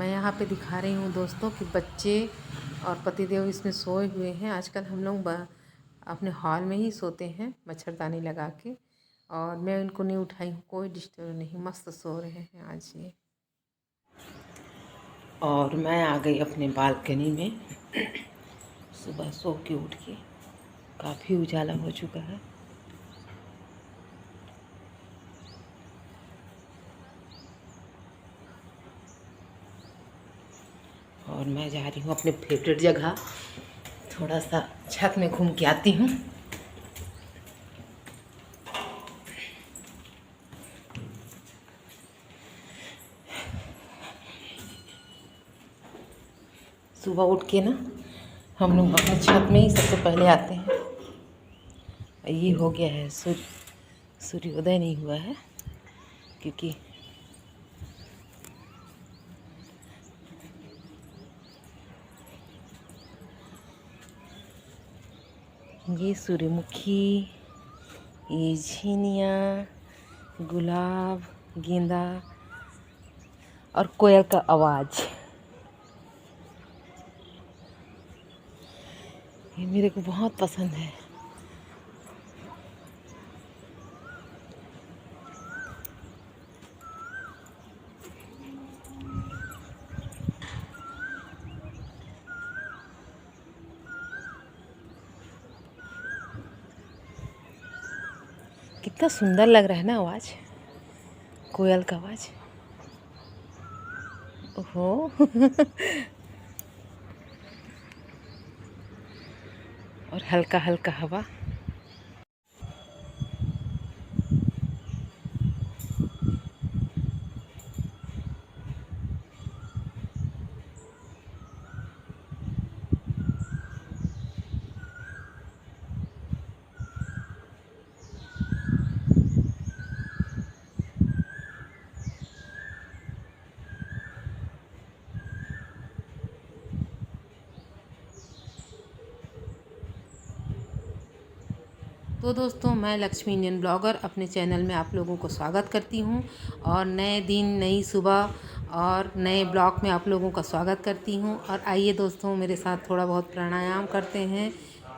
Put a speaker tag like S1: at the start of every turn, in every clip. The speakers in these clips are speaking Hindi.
S1: मैं यहाँ पे दिखा रही हूँ दोस्तों कि बच्चे और पतिदेव इसमें सोए हुए हैं। आजकल हम लोग अपने हॉल में ही सोते हैं मच्छरदानी लगा के, और मैं इनको नहीं उठाई हूँ, कोई डिस्टर्ब नहीं, मस्त सो रहे हैं आज ये।
S2: और मैं आ गई अपने बालकनी में। सुबह सो के उठ के काफ़ी उजाला हो चुका है। और मैं जा रही हूँ अपने फेवरेट जगह, थोड़ा सा छत में घूम के आती हूँ। सुबह उठ के ना हम लोग अपने छत में ही सबसे पहले आते हैं। ये हो गया है सूर्योदय नहीं हुआ है क्योंकि ये सूर्यमुखी, ये झीनिया, गुलाब, गेंदा और कोयल का आवाज़, ये मेरे को बहुत पसंद है। कितना सुंदर लग रहा है ना आवाज़, कोयल का आवाज़। ओहो और हल्का हल्का हवा।
S1: तो दोस्तों, मैं लक्ष्मी इंडियन ब्लॉगर अपने चैनल में आप लोगों को स्वागत करती हूँ, और नए दिन, नई सुबह और नए ब्लॉग में आप लोगों का स्वागत करती हूँ। और आइए दोस्तों, मेरे साथ थोड़ा बहुत प्राणायाम करते हैं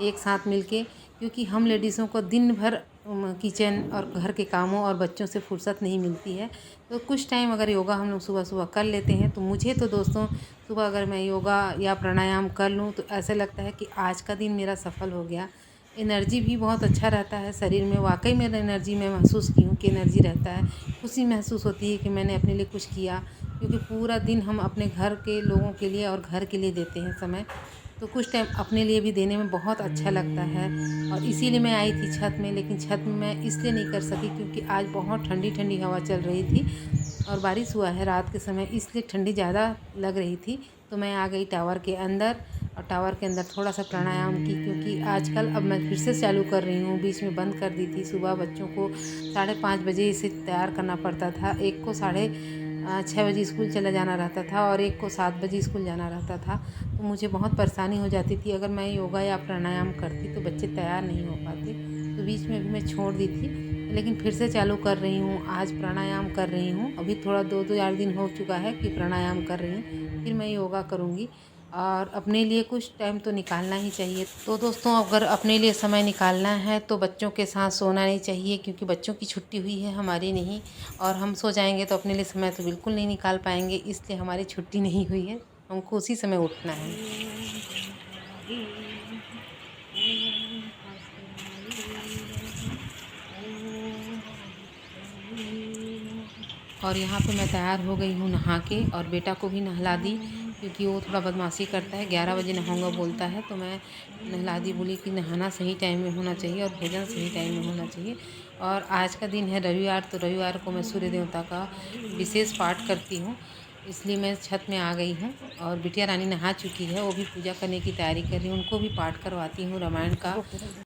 S1: एक साथ मिलके, क्योंकि हम लेडीज़ों को दिन भर किचन और घर के कामों और बच्चों से फुर्सत नहीं मिलती है। तो कुछ टाइम अगर योगा हम लोग सुबह सुबह कर लेते हैं, तो मुझे तो दोस्तों सुबह अगर मैं योगा या प्राणायाम कर लूँ तो ऐसा लगता है कि आज का दिन मेरा सफल हो गया। एनर्जी भी बहुत अच्छा रहता है शरीर में, वाकई में एनर्जी मैं महसूस की हूँ कि एनर्जी रहता है। खुशी महसूस होती है कि मैंने अपने लिए कुछ किया, क्योंकि पूरा दिन हम अपने घर के लोगों के लिए और घर के लिए देते हैं समय, तो कुछ टाइम अपने लिए भी देने में बहुत अच्छा लगता है। और इसीलिए मैं आई थी छत में, लेकिन छत में मैं इसलिए नहीं कर सकी क्योंकि आज बहुत ठंडी ठंडी हवा चल रही थी और बारिश हुआ है रात के समय, इसलिए ठंडी ज़्यादा लग रही थी। तो मैं आ गई टावर के अंदर, और टावर के अंदर थोड़ा सा प्राणायाम की, क्योंकि आजकल अब मैं फिर से चालू कर रही हूँ, बीच में बंद कर दी थी। सुबह बच्चों को 5:30 बजे से तैयार करना पड़ता था, एक को 6:30 बजे स्कूल चला जाना रहता था और एक को 7 बजे स्कूल जाना रहता था। तो मुझे बहुत परेशानी हो जाती थी, अगर मैं योगा या प्राणायाम करती तो बच्चे तैयार नहीं हो पाते। तो बीच में भी मैं छोड़ दी थी, लेकिन फिर से चालू कर रही हूँ। आज प्राणायाम कर रही हूँ, अभी थोड़ा 2-4 दिन हो चुका है कि प्राणायाम कर रही हूँ, फिर मैं योगा करूँगी। और अपने लिए कुछ टाइम तो निकालना ही चाहिए। तो दोस्तों, अगर अपने लिए समय निकालना है तो बच्चों के साथ सोना नहीं चाहिए, क्योंकि बच्चों की छुट्टी हुई है, हमारी नहीं। और हम सो जाएंगे तो अपने लिए समय तो बिल्कुल नहीं निकाल पाएंगे, इसलिए हमारी छुट्टी नहीं हुई है, हमको उसी समय उठना है। और यहाँ पे मैं तैयार हो गई हूँ नहा के, और बेटा को भी नहला दी, क्योंकि वो थोड़ा बदमाशी करता है, 11 बजे नहाऊंगा बोलता है। तो मैं नहला दी, बोली कि नहाना सही टाइम में होना चाहिए और भोजन सही टाइम में होना चाहिए। और आज का दिन है रविवार, तो रविवार को मैं सूर्य देवता का विशेष पाठ करती हूँ, इसलिए मैं छत में आ गई हूँ। और बिटिया रानी नहा चुकी है, वो भी पूजा करने की तैयारी कर रही है, उनको भी पाठ करवाती हूँ रामायण का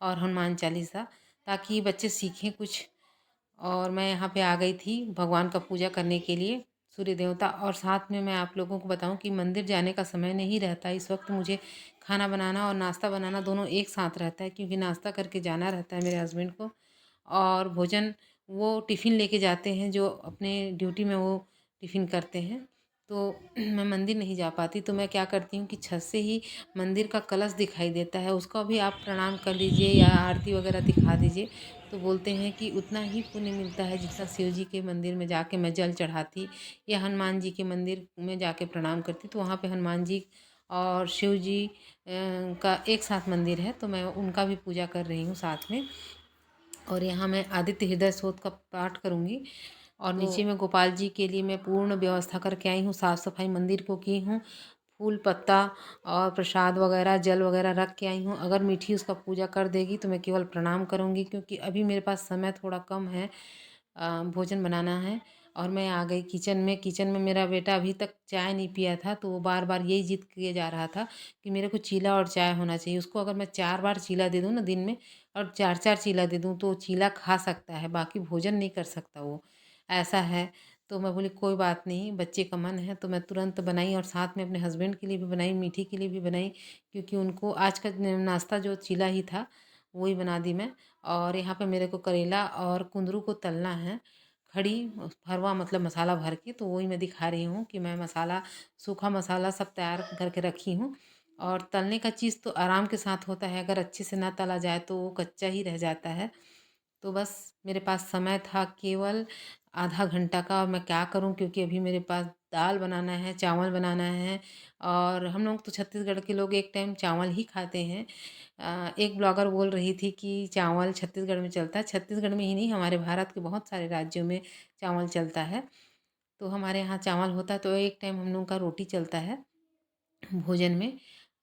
S1: और हनुमान चालीसा, ताकि बच्चे सीखें कुछ। और मैं यहाँ पे आ गई थी भगवान का पूजा करने के लिए, सूर्य देवता। और साथ में मैं आप लोगों को बताऊं कि मंदिर जाने का समय नहीं रहता इस वक्त मुझे, खाना बनाना और नाश्ता बनाना दोनों एक साथ रहता है, क्योंकि नाश्ता करके जाना रहता है मेरे हस्बैंड को, और भोजन वो टिफ़िन लेके जाते हैं, जो अपने ड्यूटी में वो टिफ़िन करते हैं। तो मैं मंदिर नहीं जा पाती, तो मैं क्या करती हूँ कि छत से ही मंदिर का कलश दिखाई देता है, उसका भी आप प्रणाम कर लीजिए या आरती वगैरह दिखा दीजिए। तो बोलते हैं कि उतना ही पुण्य मिलता है जितना शिव जी के मंदिर में जाके मैं जल चढ़ाती या हनुमान जी के मंदिर में जाके प्रणाम करती। तो वहाँ पे हनुमान जी और शिव जी का एक साथ मंदिर है, तो मैं उनका भी पूजा कर रही हूँ साथ में। और यहाँ मैं आदित्य हृदय स्तोत्र का पाठ करूँगी। और नीचे में गोपाल जी के लिए मैं पूर्ण व्यवस्था करके आई हूँ, साफ़ सफाई मंदिर को की हूँ, फूल पत्ता और प्रसाद वगैरह जल वगैरह रख के आई हूँ। अगर मीठी उसका पूजा कर देगी तो मैं केवल प्रणाम करूँगी, क्योंकि अभी मेरे पास समय थोड़ा कम है, भोजन बनाना है। और मैं आ गई किचन में मेरा बेटा अभी तक चाय नहीं पिया था, तो वो बार बार यही जिद किए जा रहा था कि मेरे को चीला और चाय होना चाहिए। उसको अगर मैं 4 बार चीला दे दूँ ना दिन में, और 4-4 चीला दे दूँ, तो वो चीला खा सकता है, बाकी भोजन नहीं कर सकता वो, ऐसा है। तो मैं बोली कोई बात नहीं, बच्चे का मन है, तो मैं तुरंत बनाई और साथ में अपने हस्बैंड के लिए भी बनाई, मीठी के लिए भी बनाई, क्योंकि उनको आज का नाश्ता जो चीला ही था वही बना दी मैं। और यहाँ पे मेरे को करेला और कुंदरू को तलना है, खड़ी भरवा मतलब मसाला भर के, तो वही मैं दिखा रही हूँ कि मैं मसाला, सूखा मसाला सब तैयार करके रखी हूँ। और तलने का चीज़ तो आराम के साथ होता है, अगर अच्छे से ना तला जाए तो वो कच्चा ही रह जाता है। तो बस मेरे पास समय था केवल आधा घंटा का, और मैं क्या करूं, क्योंकि अभी मेरे पास दाल बनाना है, चावल बनाना है। और हम लोग तो छत्तीसगढ़ के लोग एक टाइम चावल ही खाते हैं। एक ब्लॉगर बोल रही थी कि चावल छत्तीसगढ़ में चलता है, छत्तीसगढ़ में ही नहीं, हमारे भारत के बहुत सारे राज्यों में चावल चलता है। तो हमारे यहाँ चावल होता है, तो एक टाइम हम लोग का रोटी चलता है भोजन में।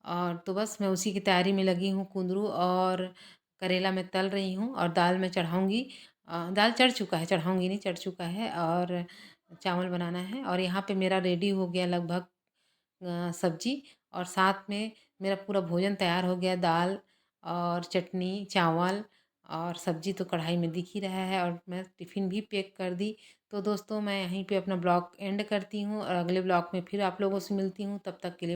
S1: और तो बस मैं उसी की तैयारी में लगी हूँ, कुंदरू और करेला मैं तल रही हूँ, और दाल मैं चढ़ाऊँगी। दाल चढ़ चुका है, चढ़ाऊँगी नहीं, चढ़ चुका है। और चावल बनाना है, और यहाँ पे मेरा रेडी हो गया लगभग सब्जी, और साथ में मेरा पूरा भोजन तैयार हो गया, दाल और चटनी, चावल और सब्जी तो कढ़ाई में दिख ही रहा है, और मैं टिफ़िन भी पैक कर दी। तो दोस्तों मैं यहीं पे अपना ब्लॉग एंड करती हूँ, और अगले ब्लॉग में फिर आप लोगों से मिलती हूँ, तब तक के लिए